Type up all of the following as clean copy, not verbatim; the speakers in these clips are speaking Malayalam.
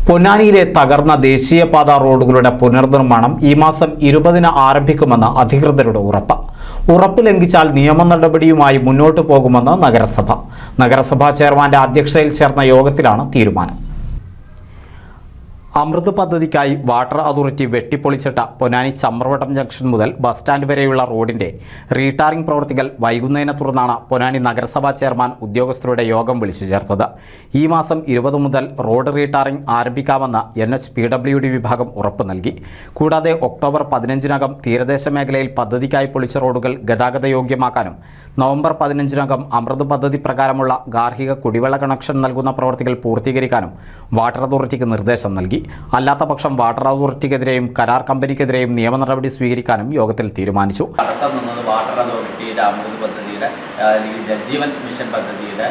പൊന്നാനിയിലെ തകർന്ന ദേശീയപാത റോഡുകളുടെ പുനർനിർമ്മാണം ഈ മാസം 20-ന് ആരംഭിക്കുമെന്ന് അധികൃതരുടെ ഉറപ്പ് ലംഘിച്ചാൽ നിയമ നടപടിയുമായി മുന്നോട്ടു പോകുമെന്ന് നഗരസഭാ ചെയർമാന്റെ അധ്യക്ഷതയിൽ ചേർന്ന യോഗത്തിലാണ് തീരുമാനം. അമൃത് പദ്ധതിക്കായി വാട്ടർ അതോറിറ്റി വെട്ടിപ്പൊളിച്ചിട്ട പൊന്നാനി ചമ്രവട്ടം ജംഗ്ഷൻ മുതൽ ബസ് സ്റ്റാൻഡ് വരെയുള്ള റോഡിന്റെ റീടാറിംഗ് പ്രവൃത്തികൾ വൈകുന്നതിനെ തുടർന്നാണ് പൊന്നാനി നഗരസഭാ ചെയർമാൻ ഉദ്യോഗസ്ഥരുടെ യോഗം വിളിച്ചു ചേർത്തത്. ഈ മാസം 20 മുതൽ റോഡ് റീടാറിംഗ് ആരംഭിക്കാമെന്ന് NHPWD വിഭാഗം ഉറപ്പ് നൽകി. കൂടാതെ ഒക്ടോബർ 15-നകം തീരദേശ മേഖലയിൽ പദ്ധതിക്കായി പൊളിച്ച റോഡുകൾ ഗതാഗത യോഗ്യമാക്കാനും നവംബർ 15-നകം അമൃത് പദ്ധതി പ്രകാരമുള്ള ഗാർഹിക കുടിവെള്ള കണക്ഷൻ നൽകുന്ന പ്രവൃത്തികൾ പൂർത്തീകരിക്കാനും വാട്ടർ അതോറിറ്റിക്ക് നിർദ്ദേശം നൽകി. അല്ലാത്ത പക്ഷം വാട്ടർ അതോറിറ്റിക്കെതിരെയും കരാർ കമ്പനിക്കെതിരെയും നിയമ നടപടി സ്വീകരിക്കാനും യോഗത്തിൽ തീരുമാനിച്ചു. വാട്ടർ അതോറിറ്റിയുടെ അമൃത് പദ്ധതിയുടെ ജൽജീവൻ മിഷൻ പദ്ധതിയുടെ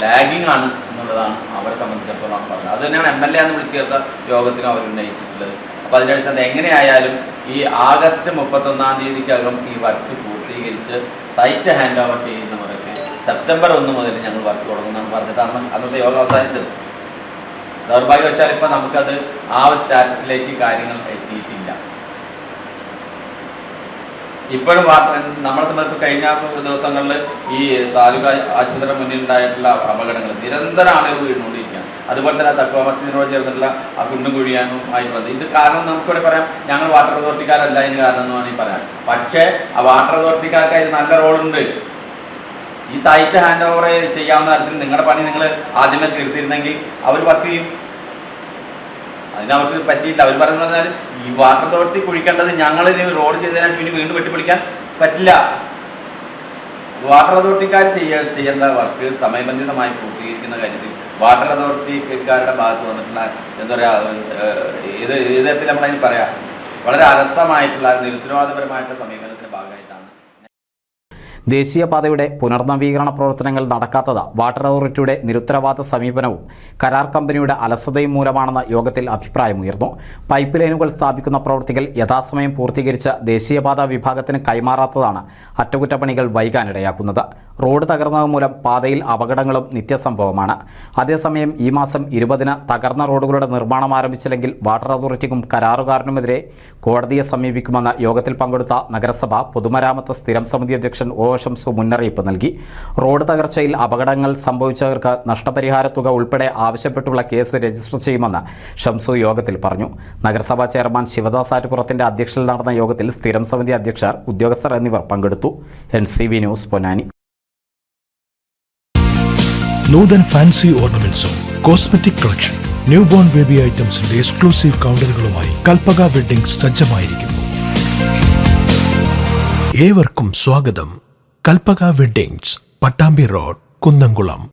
ലാഗിംഗ് ആണ് എന്നുള്ളതാണ് അവരെ സംബന്ധിച്ചിടത്തോളം പറഞ്ഞത്. അത് തന്നെയാണ് MLA എന്ന് വിളിച്ചു ചേർത്ത യോഗത്തിനും അവർ ഉന്നയിച്ചിട്ടുള്ളത്. അപ്പോൾ അതിൻ്റെ അടിസ്ഥാനത്തിൽ എങ്ങനെയായാലും ഈ ആഗസ്റ്റ് 31-ാം തീയതിക്കകം ഈ വർക്ക് പൂർത്തീകരിച്ച് സൈറ്റ് ഹാൻഡ് ഓവർ ചെയ്യുന്നവർക്ക് സെപ്റ്റംബർ 1 മുതൽ ഞങ്ങൾ വർക്ക് തുടങ്ങുമെന്നാണ് പറഞ്ഞിട്ടാണ് അന്നത്തെ യോഗം അവസാനിച്ചത്. ദൗർഭാഗ്യവശാൽ ഇപ്പം നമുക്കത് ആ ഒരു സ്റ്റാറ്റസിലേക്ക് കാര്യങ്ങൾ എത്തിയിട്ടില്ല. ഇപ്പോഴും നമ്മളെ സംബന്ധിച്ച് കഴിഞ്ഞ ദിവസങ്ങളിൽ ഈ താലൂക്ക് ആശുപത്രിയുടെ മുന്നിലുണ്ടായിട്ടുള്ള അപകടങ്ങൾ നിരന്തരം ആളുകൾ വീണുകൊണ്ടിരിക്കുകയാണ്. അതുപോലെ തന്നെ തക്വ മസ്ജിദിനോട് ചേർന്നിട്ടുള്ള ആ കുണ്ടും കുഴിയാനും ആയി പറഞ്ഞത് ഇത് കാരണം നമുക്കിവിടെ പറയാം ഞങ്ങൾ വാട്ടർ അതോറിറ്റിക്കാരല്ല ഇതിന് കാരണം എന്ന് വേണമെങ്കിൽ പറയാം. പക്ഷേ ആ വാട്ടർ അതോറിറ്റിക്കാർക്ക് അതിന് നല്ല റോളുണ്ട്. ഈ സൈറ്റ് ഹാൻഡ് ഓവർ ചെയ്യാവുന്ന തരത്തിൽ നിങ്ങളുടെ പണി നിങ്ങൾ ആദ്യമേ തീർത്തിരുന്നെങ്കിൽ അവർ വർക്ക് ചെയ്യും. അതിനവർക്ക് പറ്റിയില്ല. അവർ പറയുന്നത് പറഞ്ഞാൽ ഈ വാട്ടർ അതോറിറ്റി കുഴിക്കേണ്ടത് ഞങ്ങൾ റോഡ് ചെയ്തതിനു ശേഷം ഇനി വീണ്ടും വെട്ടിപ്പിടിക്കാൻ പറ്റില്ല. വാട്ടർ അതോറിറ്റിക്കാർ ചെയ്യേണ്ട വർക്ക് സമയബന്ധിതമായി പൂർത്തീകരിക്കുന്ന കാര്യത്തിൽ വാട്ടർ അതോറിറ്റിക്കാരുടെ ഭാഗത്ത് വന്നിട്ടുള്ള എന്താ പറയുക ഏത് തരത്തിൽ നമ്മളതിന് പറയാം വളരെ അലസമായിട്ടുള്ള നിരുത്തരവാദപരമായിട്ടുള്ള സമീപനത്തിൻ്റെ ഭാഗമായിട്ടാണ് ദേശീയപാതയുടെ പുനർനവീകരണ പ്രവർത്തനങ്ങൾ നടക്കാത്തത് വാട്ടർ അതോറിറ്റിയുടെ നിരുത്തരവാദ സമീപനവും കരാർ കമ്പനിയുടെ അലസതയും മൂലമാണെന്ന യോഗത്തിൽ അഭിപ്രായമുയർന്നു. പൈപ്പ് ലൈനുകൾ സ്ഥാപിക്കുന്ന പ്രവൃത്തികൾ യഥാസമയം പൂർത്തീകരിച്ച് ദേശീയപാത വിഭാഗത്തിന് കൈമാറാത്തതാണ് അറ്റകുറ്റപ്പണികൾ വൈകാനിടയാക്കുന്നത്. റോഡ് തകർന്നത് മൂലം പാതയിൽ അപകടങ്ങളും നിത്യസംഭവമാണ്. അതേസമയം ഈ മാസം 20-ന് തകർന്ന റോഡുകളുടെ നിർമ്മാണം ആരംഭിച്ചില്ലെങ്കിൽ വാട്ടർ അതോറിറ്റിക്കും കരാറുകാരനുമെതിരെ കോടതിയെ സമീപിക്കുമെന്ന് യോഗത്തിൽ പങ്കെടുത്ത നഗരസഭ പൊതുമരാമത്ത് സ്ഥിരം സമിതി അധ്യക്ഷൻ ഒ ഷംസു മുന്നറിയിപ്പ് നൽകി. റോഡ് തകർച്ചയിൽ അപകടങ്ങൾ സംഭവിച്ചവർക്ക് നഷ്ടപരിഹാര തുക ഉൾപ്പെടെ ആവശ്യപ്പെട്ടുള്ള കേസ് രജിസ്റ്റർ ചെയ്യുമെന്ന് ഷംസു യോഗത്തിൽ പറഞ്ഞു. നഗരസഭാ ചെയർമാൻ ശിവദാസ് ആറ്റുപുറത്തിന്റെ അധ്യക്ഷതയിൽ നടന്ന യോഗത്തിൽ സ്ഥിരം സമിതി അധ്യക്ഷർ, ഉദ്യോഗസ്ഥർ എന്നിവർ പങ്കെടുത്തു. NCV news Ponnani. Nuthan fancy ഓർണമെന്റ്സും cosmetic collection, new born baby ഐറ്റംസിന്റെ എക്സ്ക്ലൂസീവ് കൗണ്ടറുകളുമായി കൽപ്പക വെഡ്ഡിംഗ്സ് സജ്ജമായിരിക്കുന്നു. ഏവർക്കും സ്വാഗതം. Kalpaka weddings, Pattambi road, Kunnamkulam.